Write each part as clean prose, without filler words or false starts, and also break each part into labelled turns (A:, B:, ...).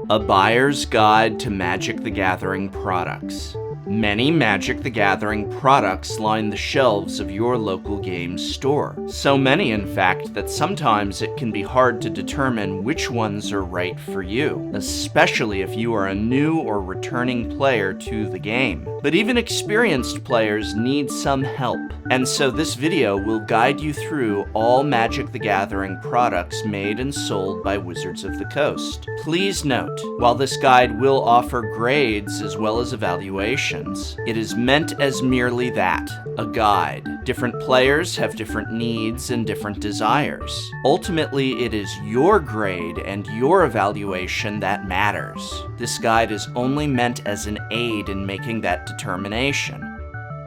A: A buyer's guide to Magic the Gathering products. Many Magic the Gathering products line the shelves of your local games store. So many, in fact, that sometimes it can be hard to determine which ones are right for you, especially if you are a new or returning player to the game. But even experienced players need some help, and so this video will guide you through all Magic the Gathering products made and sold by Wizards of the Coast. Please note, while this guide will offer grades as well as evaluations, it is meant as merely that, a guide. Different players have different needs and different desires. Ultimately, it is your grade and your evaluation that matters. This guide is only meant as an aid in making that determination.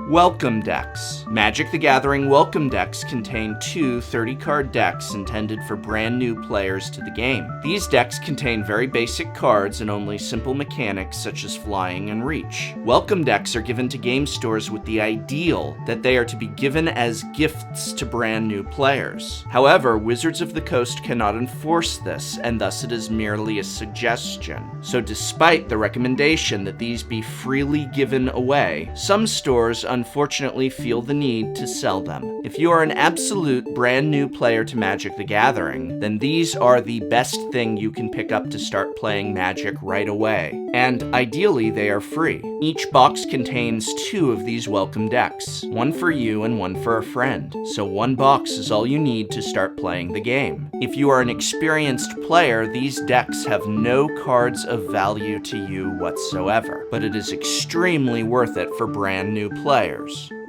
A: Welcome decks. Magic the Gathering welcome decks contain two 30-card decks intended for brand new players to the game. These decks contain very basic cards and only simple mechanics such as flying and reach. Welcome decks are given to game stores with the ideal that they are to be given as gifts to brand new players. However, Wizards of the Coast cannot enforce this, and thus it is merely a suggestion. So despite the recommendation that these be freely given away, some stores unfortunately feel the need to sell them. If you are an absolute brand new player to Magic the Gathering, then these are the best thing you can pick up to start playing Magic right away. And ideally, they are free. Each box contains two of these welcome decks, one for you and one for a friend. So one box is all you need to start playing the game. If you are an experienced player, these decks have no cards of value to you whatsoever, but it is extremely worth it for brand new players.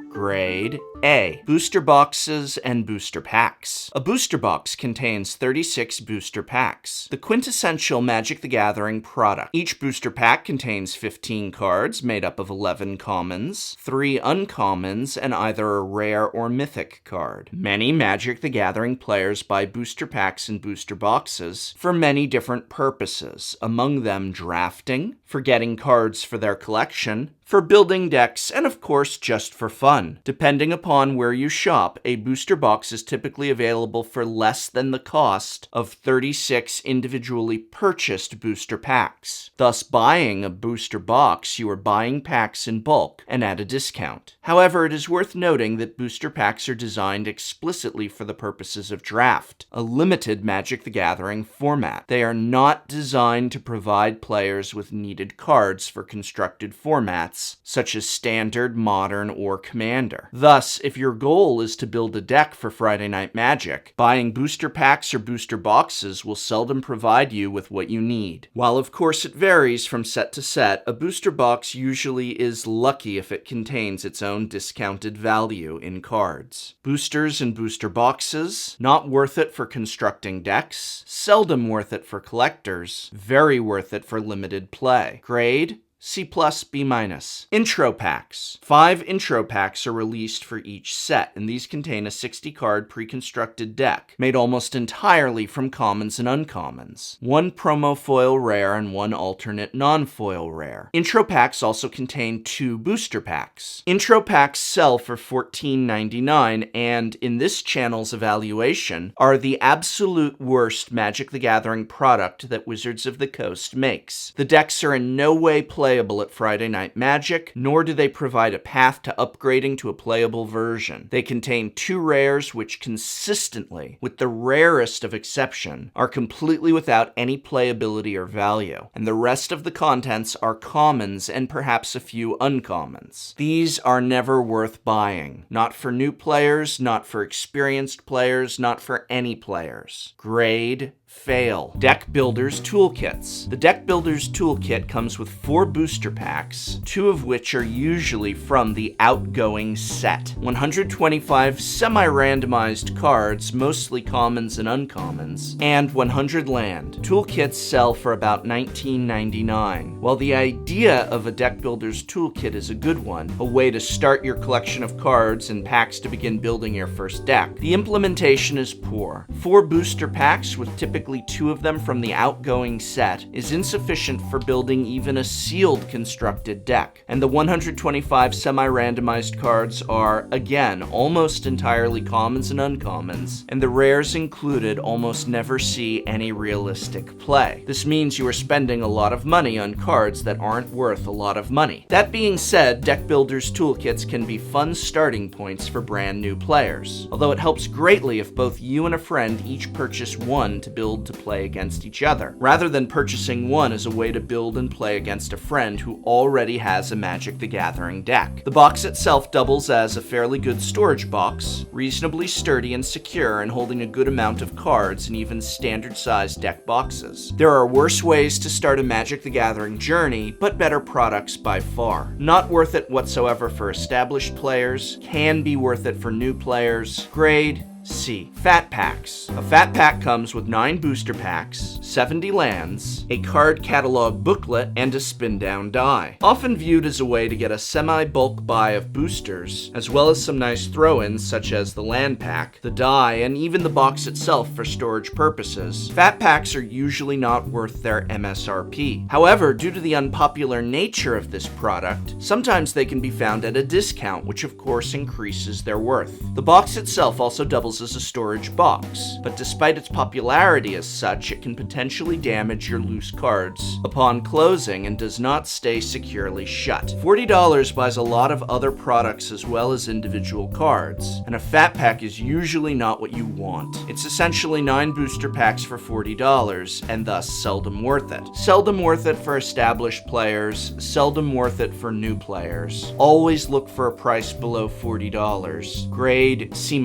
A: Grade A. Booster boxes and booster packs. A booster box contains 36 booster packs, the quintessential Magic the Gathering product. Each booster pack contains 15 cards made up of 11 commons, 3 uncommons, and either a rare or mythic card. Many Magic the Gathering players buy booster packs and booster boxes for many different purposes, among them drafting, for getting cards for their collection, for building decks, and of course just for fun. Depending upon where you shop, a booster box is typically available for less than the cost of 36 individually purchased booster packs. Thus, buying a booster box, you are buying packs in bulk and at a discount. However, it is worth noting that booster packs are designed explicitly for the purposes of draft, a limited Magic the Gathering format. They are not designed to provide players with needed cards for constructed formats, such as Standard, Modern, or Commander. Thus, if your goal is to build a deck for Friday Night Magic, buying booster packs or booster boxes will seldom provide you with what you need. While of course it varies from set to set, a booster box usually is lucky if it contains its own discounted value in cards. Boosters and booster boxes, not worth it for constructing decks, seldom worth it for collectors, very worth it for limited play. Grade C+, B-. Intro packs. 5 intro packs are released for each set, and these contain a 60-card pre-constructed deck, made almost entirely from commons and uncommons. 1 promo foil rare and 1 alternate non-foil rare. Intro packs also contain 2 booster packs. Intro packs sell for $14.99, and in this channel's evaluation, are the absolute worst Magic the Gathering product that Wizards of the Coast makes. The decks are in no way playable at Friday Night Magic, nor do they provide a path to upgrading to a playable version. They contain 2 rares which consistently, with the rarest of exception, are completely without any playability or value, and the rest of the contents are commons and perhaps a few uncommons. These are never worth buying. Not for new players, not for experienced players, not for any players. Grade Fail. Deck Builders Toolkits. The Deck Builders Toolkit comes with 4 booster packs, 2 of which are usually from the outgoing set. 125 semi-randomized cards, mostly commons and uncommons, and 100 land. Toolkits sell for about $19.99. While the idea of a Deck Builders Toolkit is a good one, a way to start your collection of cards and packs to begin building your first deck, the implementation is poor. 4 booster packs with typically typically 2 of them from the outgoing set, is insufficient for building even a sealed constructed deck, and the 125 semi-randomized cards are, again, almost entirely commons and uncommons, and the rares included almost never see any realistic play. This means you are spending a lot of money on cards that aren't worth a lot of money. That being said, deck builders' toolkits can be fun starting points for brand new players, although it helps greatly if both you and a friend each purchase one to build to play against each other, rather than purchasing one as a way to build and play against a friend who already has a Magic the Gathering deck. The box itself doubles as a fairly good storage box, reasonably sturdy and secure and holding a good amount of cards in even standard-sized deck boxes. There are worse ways to start a Magic the Gathering journey, but better products by far. Not worth it whatsoever for established players, can be worth it for new players. Grade C. Fat Packs. A Fat Pack comes with 9 booster packs, 70 lands, a card catalog booklet, and a spin-down die. Often viewed as a way to get a semi-bulk buy of boosters, as well as some nice throw-ins such as the land pack, the die, and even the box itself for storage purposes. Fat Packs are usually not worth their MSRP. However, due to the unpopular nature of this product, sometimes they can be found at a discount, which of course increases their worth. The box itself also doubles as a storage box, but despite its popularity as such, it can potentially damage your loose cards upon closing and does not stay securely shut. $40 buys a lot of other products as well as individual cards, and a fat pack is usually not what you want. It's essentially 9 booster packs for $40, and thus seldom worth it. Seldom worth it for established players, seldom worth it for new players. Always look for a price below $40. Grade C-.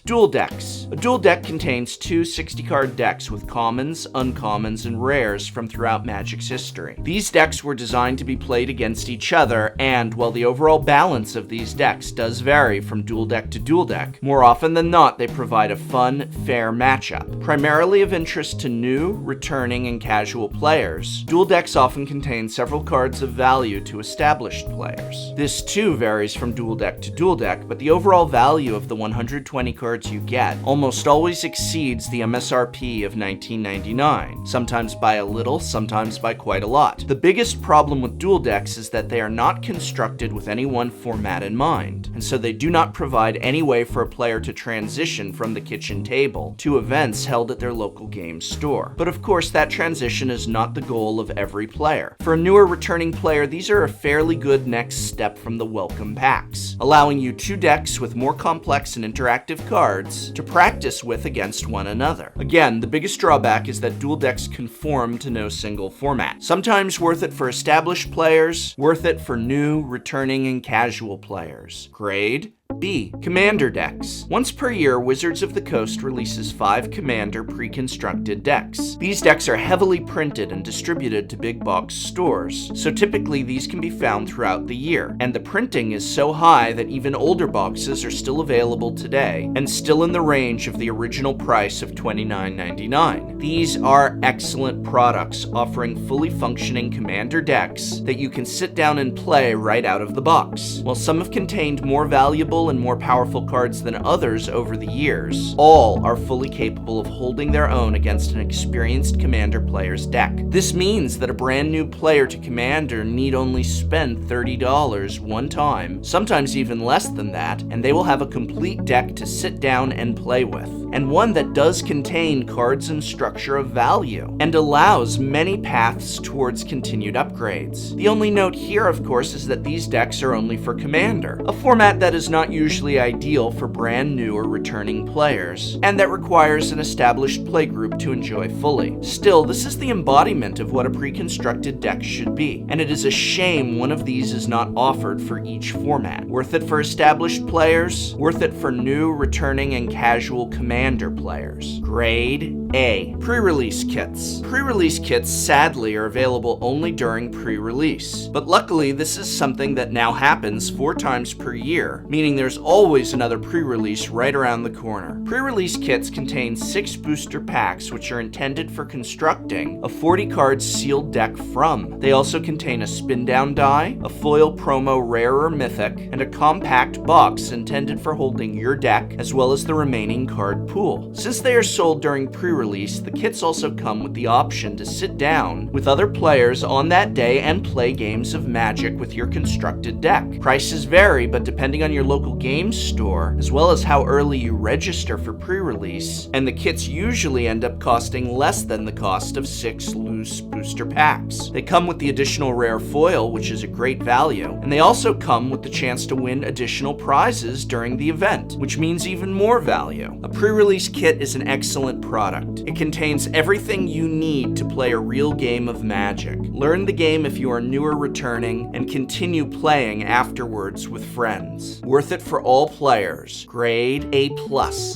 A: Duel Decks. A duel deck contains 2 60-card decks with commons, uncommons, and rares from throughout Magic's history. These decks were designed to be played against each other, and while the overall balance of these decks does vary from duel deck to duel deck, more often than not they provide a fun, fair matchup. Primarily of interest to new, returning, and casual players, duel decks often contain several cards of value to established players. This too varies from duel deck to duel deck, but the overall value of the 120 cards you get almost always exceeds the MSRP of $19.99, sometimes by a little, sometimes by quite a lot. The biggest problem with duel decks is that they are not constructed with any one format in mind, and so they do not provide any way for a player to transition from the kitchen table to events held at their local game store. But of course, that transition is not the goal of every player. For a newer returning player, these are a fairly good next step from the welcome packs, allowing you 2 decks with more complex and interactive cards to practice with against one another. Again, the biggest drawback is that duel decks conform to no single format. Sometimes worth it for established players, worth it for new, returning, and casual players. Grade B. Commander decks. Once per year, Wizards of the Coast releases 5 Commander pre-constructed decks. These decks are heavily printed and distributed to big box stores, so typically these can be found throughout the year, and the printing is so high that even older boxes are still available today, and still in the range of the original price of $29.99. These are excellent products, offering fully functioning Commander decks that you can sit down and play right out of the box. While some have contained more valuable and more powerful cards than others over the years, all are fully capable of holding their own against an experienced Commander player's deck. This means that a brand new player to Commander need only spend $30 one time, sometimes even less than that, and they will have a complete deck to sit down and play with, and one that does contain cards and structure of value, and allows many paths towards continued upgrades. The only note here, of course, is that these decks are only for Commander, a format that is not usually ideal for brand new or returning players, and that requires an established playgroup to enjoy fully. Still, this is the embodiment of what a pre-constructed deck should be, and it is a shame one of these is not offered for each format. Worth it for established players, worth it for new, returning, and casual Commander players. Grade A. Pre-release kits. Pre-release kits sadly are available only during pre-release, but luckily this is something that now happens 4 times per year, meaning there's always another pre-release right around the corner. Pre-release kits contain 6 booster packs which are intended for constructing a 40-card sealed deck from. They also contain a spin-down die, a foil promo rare or mythic, and a compact box intended for holding your deck as well as the remaining card pool. Since they are sold during pre-release, pre-release, the kits also come with the option to sit down with other players on that day and play games of Magic with your constructed deck. Prices vary, but depending on your local game store, as well as how early you register for pre-release, and the kits usually end up costing less than the cost of 6 loose booster packs. They come with the additional rare foil, which is a great value, and they also come with the chance to win additional prizes during the event, which means even more value. A pre-release kit is an excellent product. It contains everything you need to play a real game of Magic. Learn the game if you are new or returning, and continue playing afterwards with friends. Worth it for all players. Grade A+.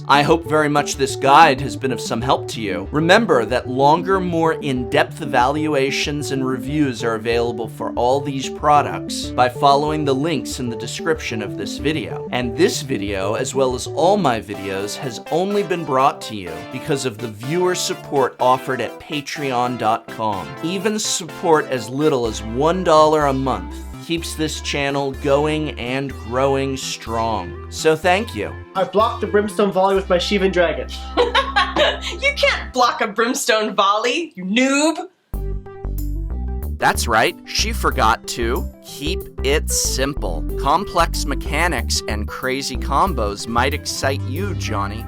A: I hope very much this guide has been of some help to you. Remember that longer, more in-depth evaluations and reviews are available for all these products by following the links in the description of this video. And this video, as well as all my videos, has only been brought to you because of the viewer support offered at patreon.com. Even support as little as $1 a month keeps this channel going and growing strong. So thank you.
B: I blocked the Brimstone Volley with my Shivan Dragon.
C: You can't block a Brimstone Volley, you noob!
A: That's right, she forgot to keep it simple. Complex mechanics and crazy combos might excite you, Johnny.